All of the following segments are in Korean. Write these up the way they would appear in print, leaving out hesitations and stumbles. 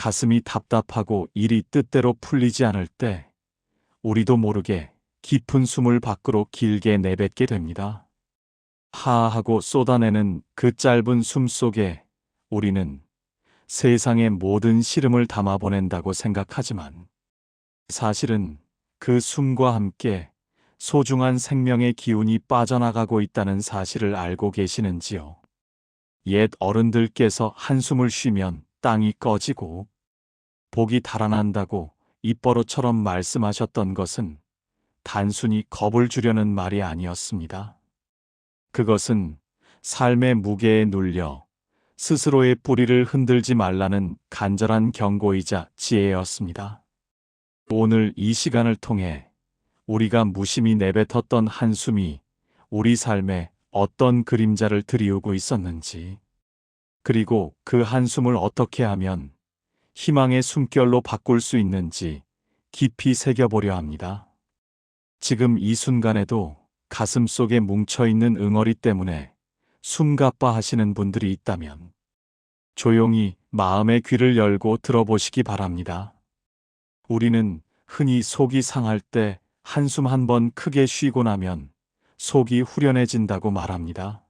가슴이 답답하고 일이 뜻대로 풀리지 않을 때 우리도 모르게 깊은 숨을 밖으로 길게 내뱉게 됩니다. 하하고 쏟아내는 그 짧은 숨 속에 우리는 세상의 모든 시름을 담아 보낸다고 생각하지만 사실은 그 숨과 함께 소중한 생명의 기운이 빠져나가고 있다는 사실을 알고 계시는지요? 옛 어른들께서 한숨을 쉬면 땅이 꺼지고 복이 달아난다고 입버릇처럼 말씀하셨던 것은 단순히 겁을 주려는 말이 아니었습니다. 그것은 삶의 무게에 눌려 스스로의 뿌리를 흔들지 말라는 간절한 경고이자 지혜였습니다. 오늘 이 시간을 통해 우리가 무심히 내뱉었던 한숨이 우리 삶에 어떤 그림자를 드리우고 있었는지, 그리고 그 한숨을 어떻게 하면 희망의 숨결로 바꿀 수 있는지 깊이 새겨보려 합니다. 지금 이 순간에도 가슴 속에 뭉쳐있는 응어리 때문에 숨가빠 하시는 분들이 있다면 조용히 마음의 귀를 열고 들어보시기 바랍니다. 우리는 흔히 속이 상할 때 한숨 한 번 크게 쉬고 나면 속이 후련해진다고 말합니다.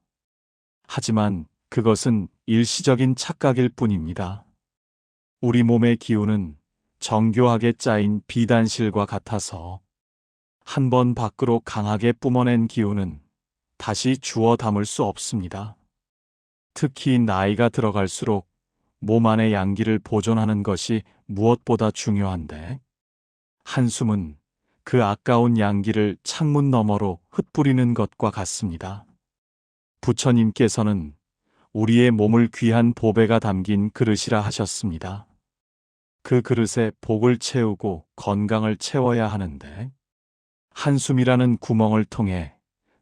하지만 그것은 일시적인 착각일 뿐입니다. 우리 몸의 기운은 정교하게 짜인 비단실과 같아서 한 번 밖으로 강하게 뿜어낸 기운은 다시 주워 담을 수 없습니다. 특히 나이가 들어갈수록 몸 안의 양기를 보존하는 것이 무엇보다 중요한데, 한숨은 그 아까운 양기를 창문 너머로 흩뿌리는 것과 같습니다. 부처님께서는 우리의 몸을 귀한 보배가 담긴 그릇이라 하셨습니다. 그 그릇에 복을 채우고 건강을 채워야 하는데, 한숨이라는 구멍을 통해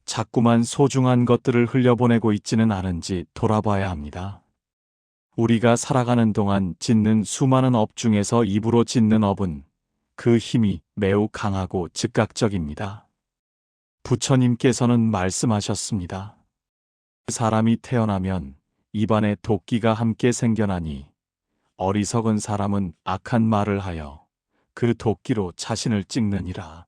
자꾸만 소중한 것들을 흘려보내고 있지는 않은지 돌아봐야 합니다. 우리가 살아가는 동안 짓는 수많은 업 중에서 입으로 짓는 업은 그 힘이 매우 강하고 즉각적입니다. 부처님께서는 말씀하셨습니다. 사람이 태어나면 입안에 도끼가 함께 생겨나니 어리석은 사람은 악한 말을 하여 그 도끼로 자신을 찍느니라.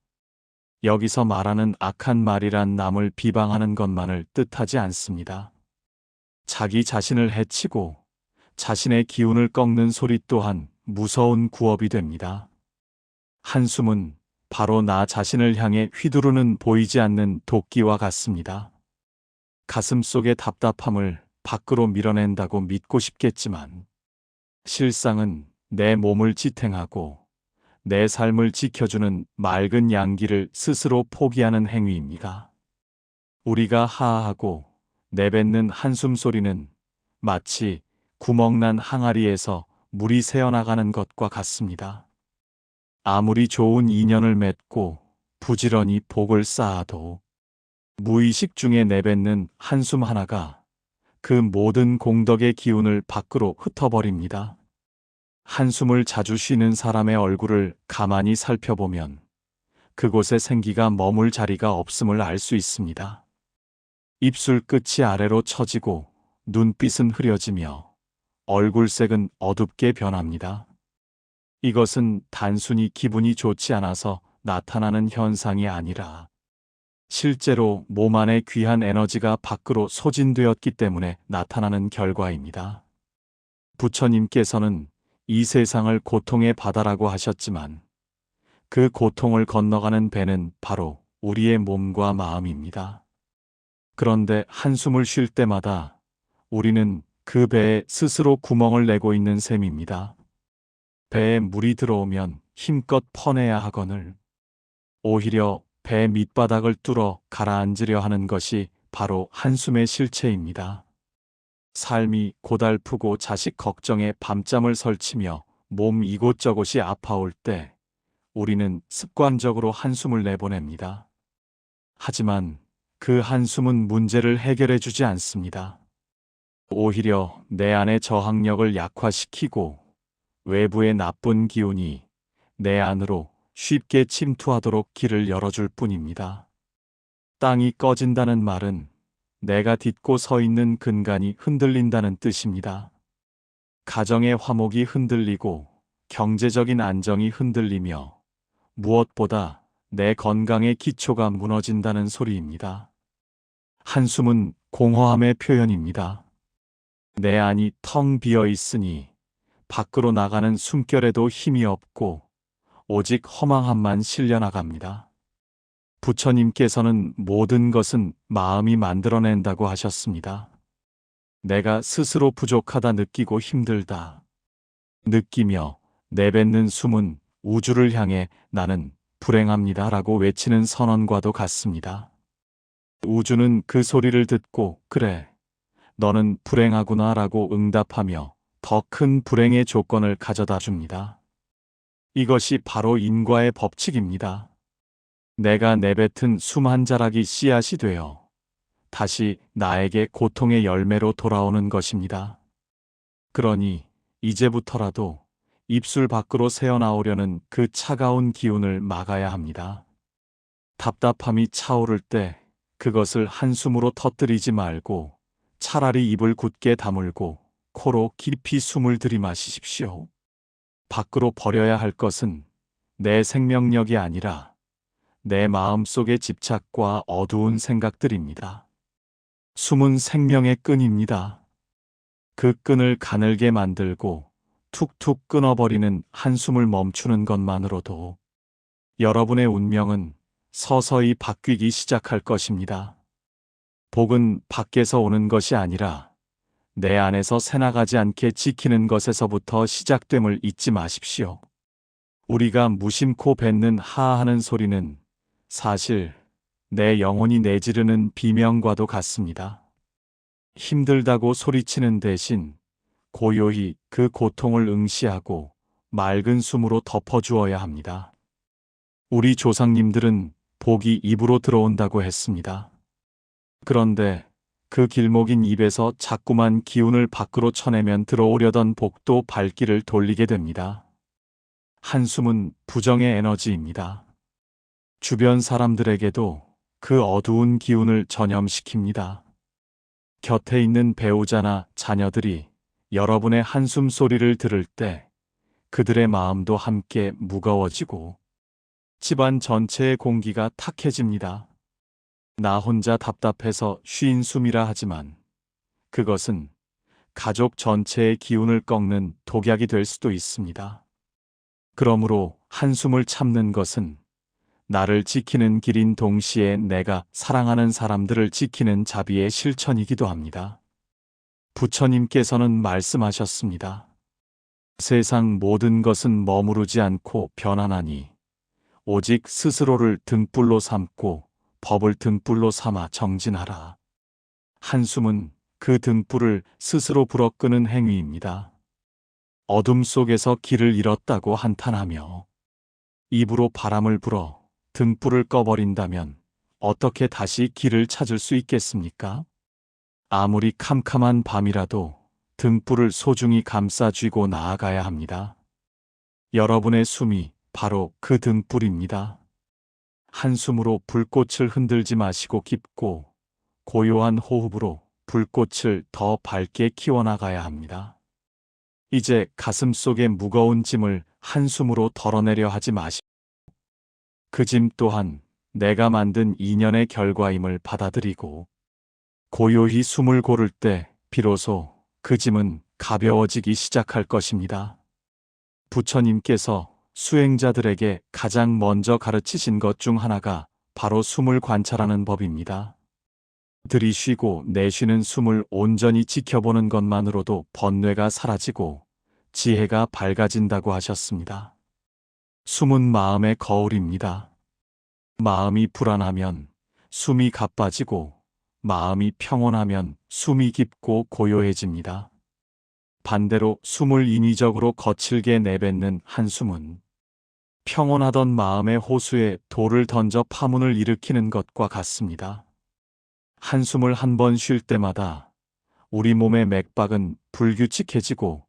여기서 말하는 악한 말이란 남을 비방하는 것만을 뜻하지 않습니다. 자기 자신을 해치고 자신의 기운을 꺾는 소리 또한 무서운 구업이 됩니다. 한숨은 바로 나 자신을 향해 휘두르는 보이지 않는 도끼와 같습니다. 가슴 속의 답답함을 밖으로 밀어낸다고 믿고 싶겠지만 실상은 내 몸을 지탱하고 내 삶을 지켜주는 맑은 양기를 스스로 포기하는 행위입니다. 우리가 하하하고 내뱉는 한숨 소리는 마치 구멍난 항아리에서 물이 새어나가는 것과 같습니다. 아무리 좋은 인연을 맺고 부지런히 복을 쌓아도 무의식 중에 내뱉는 한숨 하나가 그 모든 공덕의 기운을 밖으로 흩어버립니다. 한숨을 자주 쉬는 사람의 얼굴을 가만히 살펴보면 그곳에 생기가 머물 자리가 없음을 알 수 있습니다. 입술 끝이 아래로 처지고 눈빛은 흐려지며 얼굴색은 어둡게 변합니다. 이것은 단순히 기분이 좋지 않아서 나타나는 현상이 아니라 실제로 몸 안에 귀한 에너지가 밖으로 소진되었기 때문에 나타나는 결과입니다. 부처님께서는 이 세상을 고통의 바다라고 하셨지만 그 고통을 건너가는 배는 바로 우리의 몸과 마음입니다. 그런데 한숨을 쉴 때마다 우리는 그 배에 스스로 구멍을 내고 있는 셈입니다. 배에 물이 들어오면 힘껏 퍼내야 하거늘 오히려 배 밑바닥을 뚫어 가라앉으려 하는 것이 바로 한숨의 실체입니다. 삶이 고달프고 자식 걱정에 밤잠을 설치며 몸 이곳저곳이 아파올 때 우리는 습관적으로 한숨을 내보냅니다. 하지만 그 한숨은 문제를 해결해 주지 않습니다. 오히려 내 안의 저항력을 약화시키고 외부의 나쁜 기운이 내 안으로 쉽게 침투하도록 길을 열어줄 뿐입니다. 땅이 꺼진다는 말은 내가 딛고 서 있는 근간이 흔들린다는 뜻입니다. 가정의 화목이 흔들리고 경제적인 안정이 흔들리며 무엇보다 내 건강의 기초가 무너진다는 소리입니다. 한숨은 공허함의 표현입니다. 내 안이 텅 비어 있으니 밖으로 나가는 숨결에도 힘이 없고 오직 허망함만 실려나갑니다. 부처님께서는 모든 것은 마음이 만들어낸다고 하셨습니다. 내가 스스로 부족하다 느끼고 힘들다 느끼며 내뱉는 숨은 우주를 향해 나는 불행합니다 라고 외치는 선언과도 같습니다. 우주는 그 소리를 듣고 그래, 너는 불행하구나 라고 응답하며 더 큰 불행의 조건을 가져다 줍니다. 이것이 바로 인과의 법칙입니다. 내가 내뱉은 숨 한 자락이 씨앗이 되어 다시 나에게 고통의 열매로 돌아오는 것입니다. 그러니 이제부터라도 입술 밖으로 새어나오려는 그 차가운 기운을 막아야 합니다. 답답함이 차오를 때 그것을 한숨으로 터뜨리지 말고 차라리 입을 굳게 다물고 코로 깊이 숨을 들이마시십시오. 밖으로 버려야 할 것은 내 생명력이 아니라 내 마음속의 집착과 어두운 생각들입니다. 숨은 생명의 끈입니다. 그 끈을 가늘게 만들고 툭툭 끊어버리는 한숨을 멈추는 것만으로도 여러분의 운명은 서서히 바뀌기 시작할 것입니다. 복은 밖에서 오는 것이 아니라 내 안에서 새나가지 않게 지키는 것에서부터 시작됨을 잊지 마십시오. 우리가 무심코 뱉는 하하는 소리는 사실 내 영혼이 내지르는 비명과도 같습니다. 힘들다고 소리치는 대신 고요히 그 고통을 응시하고 맑은 숨으로 덮어주어야 합니다. 우리 조상님들은 복이 입으로 들어온다고 했습니다. 그런데 그 길목인 입에서 자꾸만 기운을 밖으로 쳐내면 들어오려던 복도 발길을 돌리게 됩니다. 한숨은 부정의 에너지입니다. 주변 사람들에게도 그 어두운 기운을 전염시킵니다. 곁에 있는 배우자나 자녀들이 여러분의 한숨 소리를 들을 때 그들의 마음도 함께 무거워지고 집안 전체의 공기가 탁해집니다. 나 혼자 답답해서 쉰 숨이라 하지만 그것은 가족 전체의 기운을 꺾는 독약이 될 수도 있습니다. 그러므로 한숨을 참는 것은 나를 지키는 길인 동시에 내가 사랑하는 사람들을 지키는 자비의 실천이기도 합니다. 부처님께서는 말씀하셨습니다. 세상 모든 것은 머무르지 않고 변하나니 오직 스스로를 등불로 삼고 법을 등불로 삼아 정진하라. 한숨은 그 등불을 스스로 불어 끄는 행위입니다. 어둠 속에서 길을 잃었다고 한탄하며 입으로 바람을 불어 등불을 꺼버린다면 어떻게 다시 길을 찾을 수 있겠습니까? 아무리 캄캄한 밤이라도 등불을 소중히 감싸 쥐고 나아가야 합니다. 여러분의 숨이 바로 그 등불입니다. 한숨으로 불꽃을 흔들지 마시고 깊고 고요한 호흡으로 불꽃을 더 밝게 키워나가야 합니다. 이제 가슴 속의 무거운 짐을 한숨으로 덜어내려 하지 마십시오. 그 짐 또한 내가 만든 인연의 결과임을 받아들이고 고요히 숨을 고를 때 비로소 그 짐은 가벼워지기 시작할 것입니다. 부처님께서 수행자들에게 가장 먼저 가르치신 것 중 하나가 바로 숨을 관찰하는 법입니다. 들이쉬고 내쉬는 숨을 온전히 지켜보는 것만으로도 번뇌가 사라지고 지혜가 밝아진다고 하셨습니다. 숨은 마음의 거울입니다. 마음이 불안하면 숨이 가빠지고 마음이 평온하면 숨이 깊고 고요해집니다. 반대로 숨을 인위적으로 거칠게 내뱉는 한숨은 평온하던 마음의 호수에 돌을 던져 파문을 일으키는 것과 같습니다. 한숨을 한 번 쉴 때마다 우리 몸의 맥박은 불규칙해지고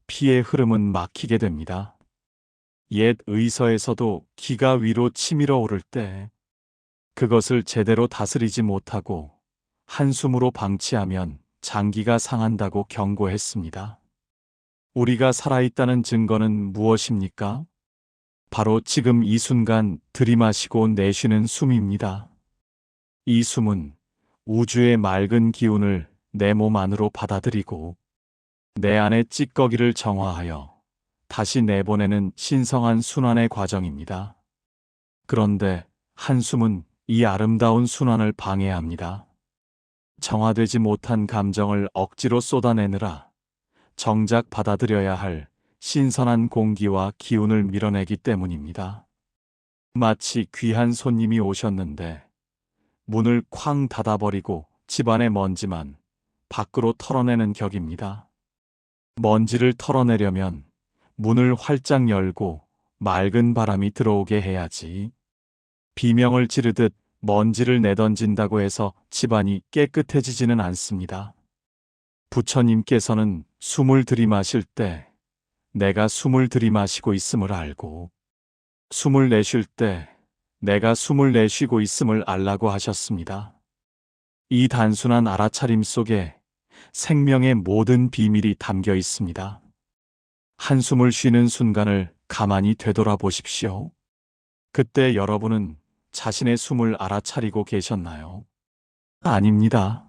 피의 흐름은 막히게 됩니다. 옛 의서에서도 기가 위로 치밀어 오를 때 그것을 제대로 다스리지 못하고 한숨으로 방치하면 장기가 상한다고 경고했습니다. 우리가 살아있다는 증거는 무엇입니까? 바로 지금 이 순간 들이마시고 내쉬는 숨입니다. 이 숨은 우주의 맑은 기운을 내 몸 안으로 받아들이고 내 안의 찌꺼기를 정화하여 다시 내보내는 신성한 순환의 과정입니다. 그런데 한숨은 이 아름다운 순환을 방해합니다. 정화되지 못한 감정을 억지로 쏟아내느라 정작 받아들여야 할 신선한 공기와 기운을 밀어내기 때문입니다. 마치 귀한 손님이 오셨는데 문을 쾅 닫아버리고 집안의 먼지만 밖으로 털어내는 격입니다. 먼지를 털어내려면 문을 활짝 열고 맑은 바람이 들어오게 해야지. 비명을 지르듯 먼지를 내던진다고 해서 집안이 깨끗해지지는 않습니다. 부처님께서는 숨을 들이마실 때 내가 숨을 들이마시고 있음을 알고 숨을 내쉴 때 내가 숨을 내쉬고 있음을 알라고 하셨습니다. 이 단순한 알아차림 속에 생명의 모든 비밀이 담겨 있습니다. 한숨을 쉬는 순간을 가만히 되돌아보십시오. 그때 여러분은 자신의 숨을 알아차리고 계셨나요? 아닙니다.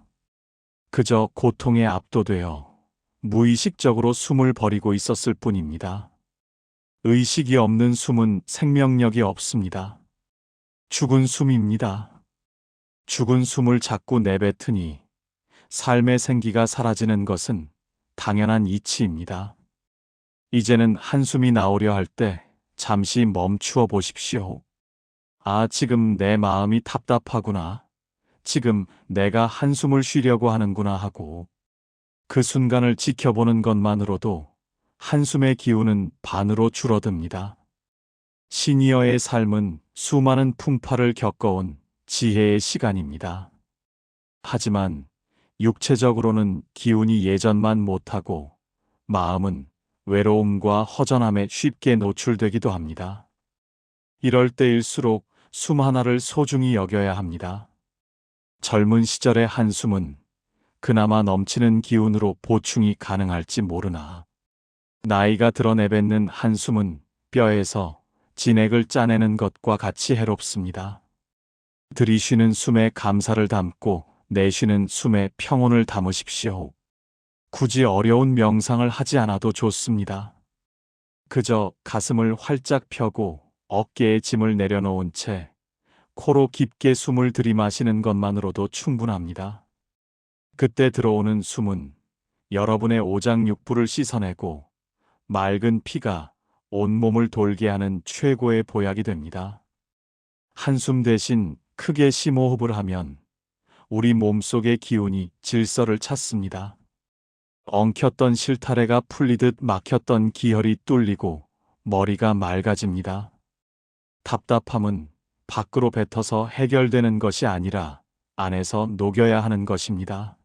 그저 고통에 압도되어 무의식적으로 숨을 버리고 있었을 뿐입니다. 의식이 없는 숨은 생명력이 없습니다. 죽은 숨입니다. 죽은 숨을 자꾸 내뱉으니 삶의 생기가 사라지는 것은 당연한 이치입니다. 이제는 한숨이 나오려 할 때 잠시 멈추어 보십시오. 아, 지금 내 마음이 답답하구나. 지금 내가 한숨을 쉬려고 하는구나 하고 그 순간을 지켜보는 것만으로도 한숨의 기운은 반으로 줄어듭니다. 시니어의 삶은 수많은 풍파를 겪어온 지혜의 시간입니다. 하지만 육체적으로는 기운이 예전만 못하고 마음은 외로움과 허전함에 쉽게 노출되기도 합니다. 이럴 때일수록 숨 하나를 소중히 여겨야 합니다. 젊은 시절의 한숨은 그나마 넘치는 기운으로 보충이 가능할지 모르나 나이가 들어 내뱉는 한숨은 뼈에서 진액을 짜내는 것과 같이 해롭습니다. 들이쉬는 숨에 감사를 담고 내쉬는 숨에 평온을 담으십시오. 굳이 어려운 명상을 하지 않아도 좋습니다. 그저 가슴을 활짝 펴고 어깨에 짐을 내려놓은 채 코로 깊게 숨을 들이마시는 것만으로도 충분합니다. 그때 들어오는 숨은 여러분의 오장육부를 씻어내고 맑은 피가 온몸을 돌게 하는 최고의 보약이 됩니다. 한숨 대신 크게 심호흡을 하면 우리 몸속의 기운이 질서를 찾습니다. 엉켰던 실타래가 풀리듯 막혔던 기혈이 뚫리고 머리가 맑아집니다. 답답함은 밖으로 뱉어서 해결되는 것이 아니라 안에서 녹여야 하는 것입니다.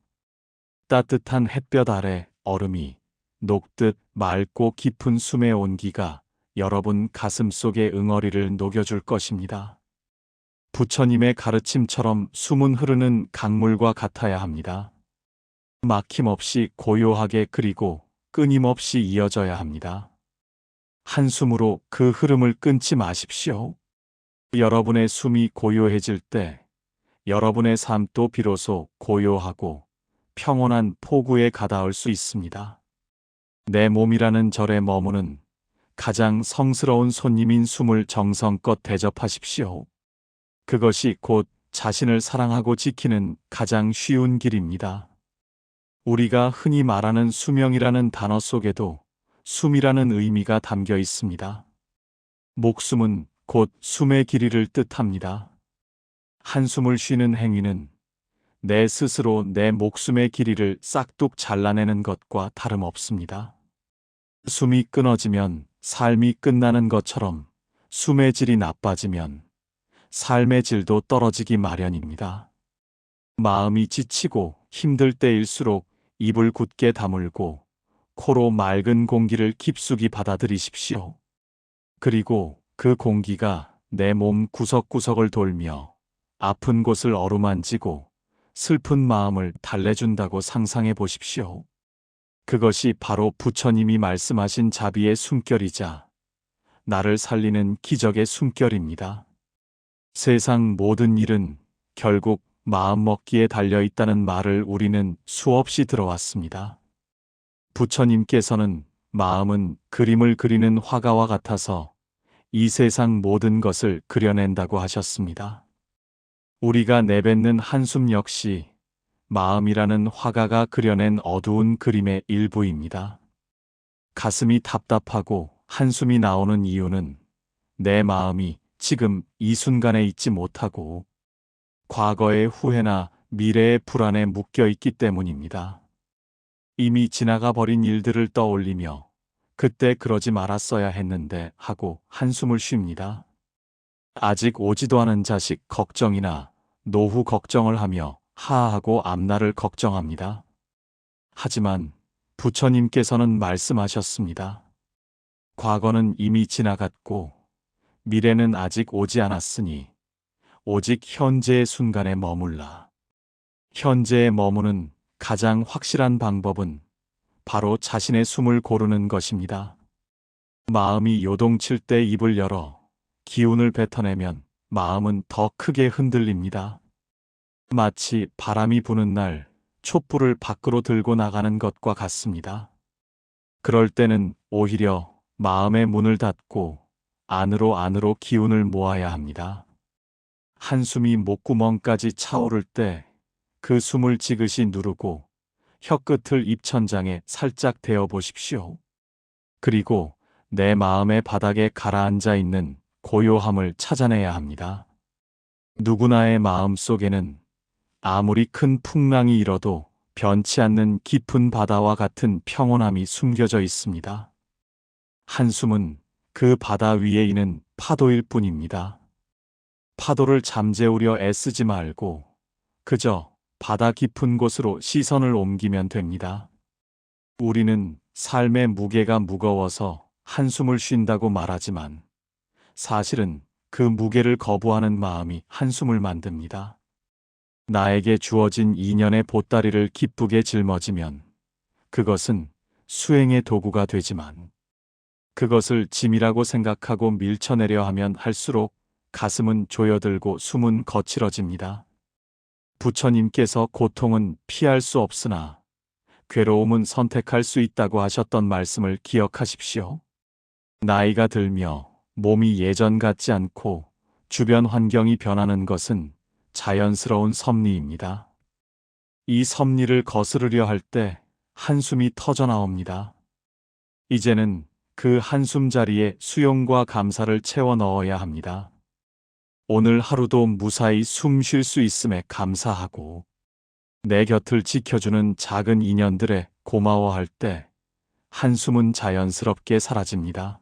따뜻한 햇볕 아래 얼음이 녹듯 맑고 깊은 숨의 온기가 여러분 가슴 속의 응어리를 녹여줄 것입니다. 부처님의 가르침처럼 숨은 흐르는 강물과 같아야 합니다. 막힘없이 고요하게 그리고 끊임없이 이어져야 합니다. 한숨으로 그 흐름을 끊지 마십시오. 여러분의 숨이 고요해질 때 여러분의 삶도 비로소 고요하고 평온한 포구에 가닿을 수 있습니다. 내 몸이라는 절에 머무는 가장 성스러운 손님인 숨을 정성껏 대접하십시오. 그것이 곧 자신을 사랑하고 지키는 가장 쉬운 길입니다. 우리가 흔히 말하는 수명이라는 단어 속에도 숨이라는 의미가 담겨 있습니다. 목숨은 곧 숨의 길이를 뜻합니다. 한숨을 쉬는 행위는 내 스스로 내 목숨의 길이를 싹둑 잘라내는 것과 다름없습니다. 숨이 끊어지면 삶이 끝나는 것처럼 숨의 질이 나빠지면 삶의 질도 떨어지기 마련입니다. 마음이 지치고 힘들 때일수록 입을 굳게 다물고 코로 맑은 공기를 깊숙이 받아들이십시오. 그리고 그 공기가 내 몸 구석구석을 돌며 아픈 곳을 어루만지고 슬픈 마음을 달래준다고 상상해 보십시오. 그것이 바로 부처님이 말씀하신 자비의 숨결이자 나를 살리는 기적의 숨결입니다. 세상 모든 일은 결국 마음먹기에 달려있다는 말을 우리는 수없이 들어왔습니다. 부처님께서는 마음은 그림을 그리는 화가와 같아서 이 세상 모든 것을 그려낸다고 하셨습니다. 우리가 내뱉는 한숨 역시 마음이라는 화가가 그려낸 어두운 그림의 일부입니다. 가슴이 답답하고 한숨이 나오는 이유는 내 마음이 지금 이 순간에 있지 못하고 과거의 후회나 미래의 불안에 묶여 있기 때문입니다. 이미 지나가 버린 일들을 떠올리며 그때 그러지 말았어야 했는데 하고 한숨을 쉽니다. 아직 오지도 않은 자식 걱정이나 노후 걱정을 하며 하하고 앞날을 걱정합니다. 하지만 부처님께서는 말씀하셨습니다. 과거는 이미 지나갔고 미래는 아직 오지 않았으니 오직 현재의 순간에 머물라. 현재에 머무는 가장 확실한 방법은 바로 자신의 숨을 고르는 것입니다. 마음이 요동칠 때 입을 열어 기운을 뱉어내면 마음은 더 크게 흔들립니다. 마치 바람이 부는 날 촛불을 밖으로 들고 나가는 것과 같습니다. 그럴 때는 오히려 마음의 문을 닫고 안으로 기운을 모아야 합니다. 한숨이 목구멍까지 차오를 때 그 숨을 지그시 누르고 혀끝을 입천장에 살짝 대어 보십시오. 그리고 내 마음의 바닥에 가라앉아 있는 고요함을 찾아내야 합니다. 누구나의 마음 속에는 아무리 큰 풍랑이 일어도 변치 않는 깊은 바다와 같은 평온함이 숨겨져 있습니다. 한숨은 그 바다 위에 있는 파도일 뿐입니다. 파도를 잠재우려 애쓰지 말고 그저 바다 깊은 곳으로 시선을 옮기면 됩니다. 우리는 삶의 무게가 무거워서 한숨을 쉰다고 말하지만 사실은 그 무게를 거부하는 마음이 한숨을 만듭니다. 나에게 주어진 인연의 보따리를 기쁘게 짊어지면 그것은 수행의 도구가 되지만 그것을 짐이라고 생각하고 밀쳐내려 하면 할수록 가슴은 조여들고 숨은 거칠어집니다. 부처님께서 고통은 피할 수 없으나 괴로움은 선택할 수 있다고 하셨던 말씀을 기억하십시오. 나이가 들며 몸이 예전 같지 않고 주변 환경이 변하는 것은 자연스러운 섭리입니다. 이 섭리를 거스르려 할 때 한숨이 터져 나옵니다. 이제는 그 한숨 자리에 수용과 감사를 채워 넣어야 합니다. 오늘 하루도 무사히 숨 쉴 수 있음에 감사하고 내 곁을 지켜주는 작은 인연들에 고마워할 때 한숨은 자연스럽게 사라집니다.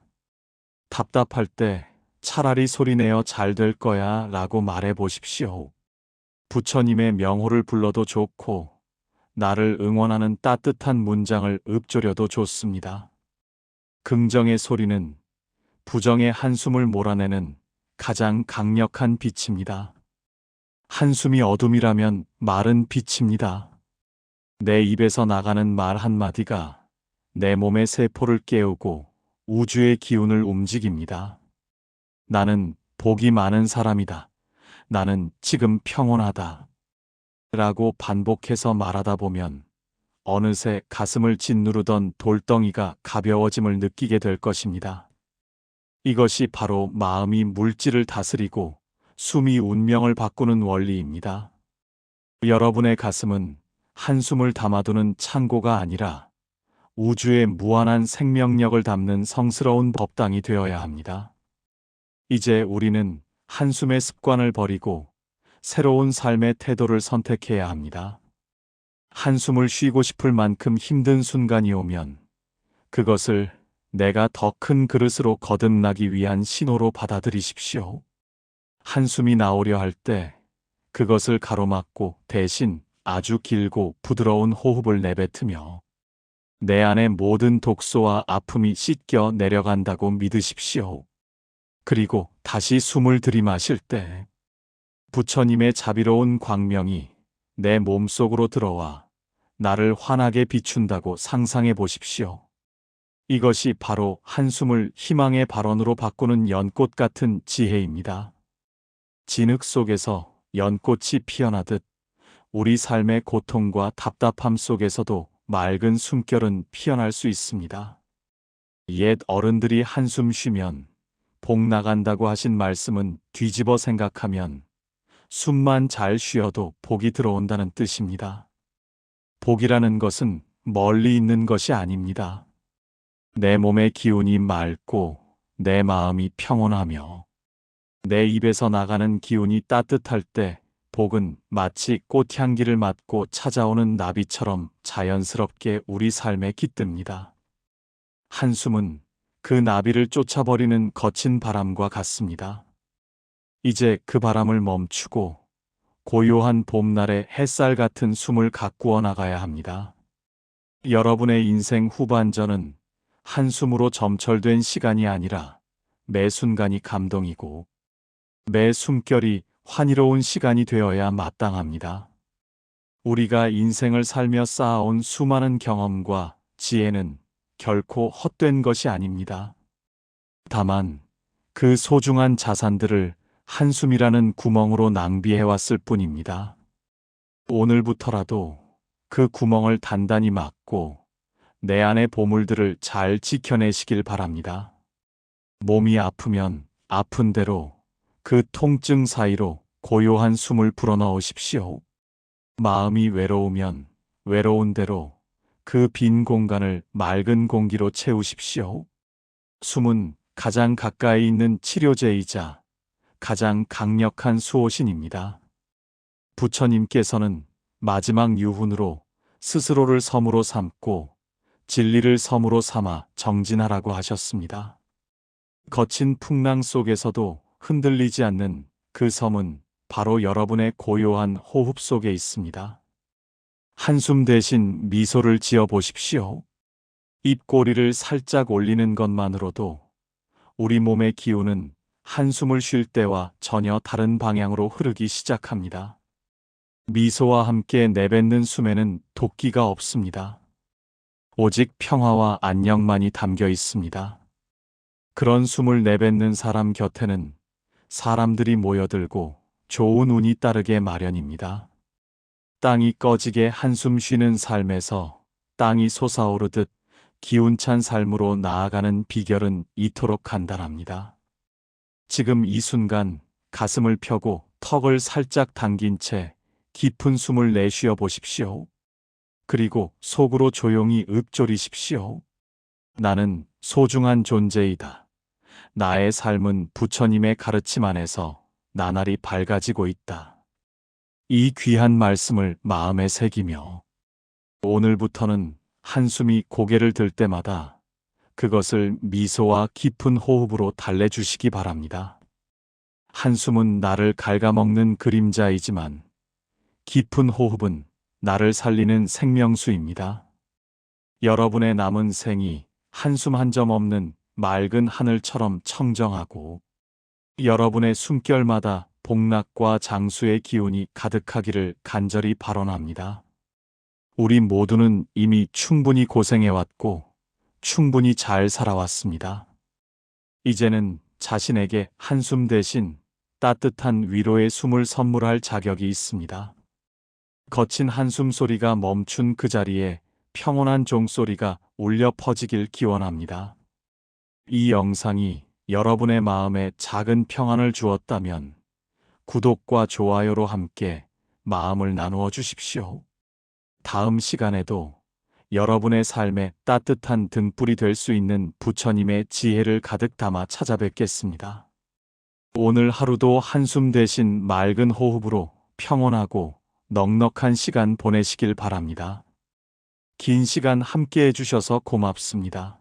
답답할 때 차라리 소리내어 잘 될 거야 라고 말해 보십시오. 부처님의 명호를 불러도 좋고 나를 응원하는 따뜻한 문장을 읊조려도 좋습니다. 긍정의 소리는 부정의 한숨을 몰아내는 가장 강력한 빛입니다. 한숨이 어둠이라면 말은 빛입니다. 내 입에서 나가는 말 한마디가 내 몸의 세포를 깨우고 우주의 기운을 움직입니다. 나는 복이 많은 사람이다. 나는 지금 평온하다. 라고 반복해서 말하다 보면 어느새 가슴을 짓누르던 돌덩이가 가벼워짐을 느끼게 될 것입니다. 이것이 바로 마음이 물질을 다스리고 숨이 운명을 바꾸는 원리입니다. 여러분의 가슴은 한숨을 담아두는 창고가 아니라 우주의 무한한 생명력을 담는 성스러운 법당이 되어야 합니다. 이제 우리는 한숨의 습관을 버리고 새로운 삶의 태도를 선택해야 합니다. 한숨을 쉬고 싶을 만큼 힘든 순간이 오면 그것을 내가 더 큰 그릇으로 거듭나기 위한 신호로 받아들이십시오. 한숨이 나오려 할 때 그것을 가로막고 대신 아주 길고 부드러운 호흡을 내뱉으며 내 안의 모든 독소와 아픔이 씻겨 내려간다고 믿으십시오. 그리고 다시 숨을 들이마실 때 부처님의 자비로운 광명이 내 몸속으로 들어와 나를 환하게 비춘다고 상상해 보십시오. 이것이 바로 한숨을 희망의 발원으로 바꾸는 연꽃 같은 지혜입니다. 진흙 속에서 연꽃이 피어나듯 우리 삶의 고통과 답답함 속에서도 맑은 숨결은 피어날 수 있습니다. 옛 어른들이 한숨 쉬면 복 나간다고 하신 말씀은 뒤집어 생각하면 숨만 잘 쉬어도 복이 들어온다는 뜻입니다. 복이라는 것은 멀리 있는 것이 아닙니다. 내 몸의 기운이 맑고 내 마음이 평온하며 내 입에서 나가는 기운이 따뜻할 때 복은 마치 꽃향기를 맡고 찾아오는 나비처럼 자연스럽게 우리 삶에 깃듭니다. 한숨은 그 나비를 쫓아버리는 거친 바람과 같습니다. 이제 그 바람을 멈추고 고요한 봄날의 햇살 같은 숨을 가꾸어 나가야 합니다. 여러분의 인생 후반전은 한숨으로 점철된 시간이 아니라 매 순간이 감동이고 매 숨결이 환희로운 시간이 되어야 마땅합니다. 우리가 인생을 살며 쌓아온 수많은 경험과 지혜는 결코 헛된 것이 아닙니다. 다만 그 소중한 자산들을 한숨이라는 구멍으로 낭비해왔을 뿐입니다. 오늘부터라도 그 구멍을 단단히 막고 내 안의 보물들을 잘 지켜내시길 바랍니다. 몸이 아프면 아픈 대로 그 통증 사이로 고요한 숨을 불어넣으십시오. 마음이 외로우면 외로운 대로 그 빈 공간을 맑은 공기로 채우십시오. 숨은 가장 가까이 있는 치료제이자 가장 강력한 수호신입니다. 부처님께서는 마지막 유훈으로 스스로를 섬으로 삼고 진리를 섬으로 삼아 정진하라고 하셨습니다. 거친 풍랑 속에서도 흔들리지 않는 그 섬은 바로 여러분의 고요한 호흡 속에 있습니다. 한숨 대신 미소를 지어 보십시오. 입꼬리를 살짝 올리는 것만으로도 우리 몸의 기운은 한숨을 쉴 때와 전혀 다른 방향으로 흐르기 시작합니다. 미소와 함께 내뱉는 숨에는 도끼가 없습니다. 오직 평화와 안녕만이 담겨 있습니다. 그런 숨을 내뱉는 사람 곁에는 사람들이 모여들고 좋은 운이 따르게 마련입니다. 땅이 꺼지게 한숨 쉬는 삶에서 땅이 솟아오르듯 기운찬 삶으로 나아가는 비결은 이토록 간단합니다. 지금 이 순간 가슴을 펴고 턱을 살짝 당긴 채 깊은 숨을 내쉬어 보십시오. 그리고 속으로 조용히 읊조리십시오. 나는 소중한 존재이다. 나의 삶은 부처님의 가르침 안에서 나날이 밝아지고 있다. 이 귀한 말씀을 마음에 새기며 오늘부터는 한숨이 고개를 들 때마다 그것을 미소와 깊은 호흡으로 달래주시기 바랍니다. 한숨은 나를 갉아먹는 그림자이지만 깊은 호흡은 나를 살리는 생명수입니다. 여러분의 남은 생이 한숨 한 점 없는 맑은 하늘처럼 청정하고 여러분의 숨결마다 복락과 장수의 기운이 가득하기를 간절히 발언합니다. 우리 모두는 이미 충분히 고생해왔고 충분히 잘 살아왔습니다. 이제는 자신에게 한숨 대신 따뜻한 위로의 숨을 선물할 자격이 있습니다. 거친 한숨 소리가 멈춘 그 자리에 평온한 종소리가 울려 퍼지길 기원합니다. 이 영상이 여러분의 마음에 작은 평안을 주었다면 구독과 좋아요로 함께 마음을 나누어 주십시오. 다음 시간에도 여러분의 삶에 따뜻한 등불이 될 수 있는 부처님의 지혜를 가득 담아 찾아뵙겠습니다. 오늘 하루도 한숨 대신 맑은 호흡으로 평온하고 넉넉한 시간 보내시길 바랍니다. 긴 시간 함께 해주셔서 고맙습니다.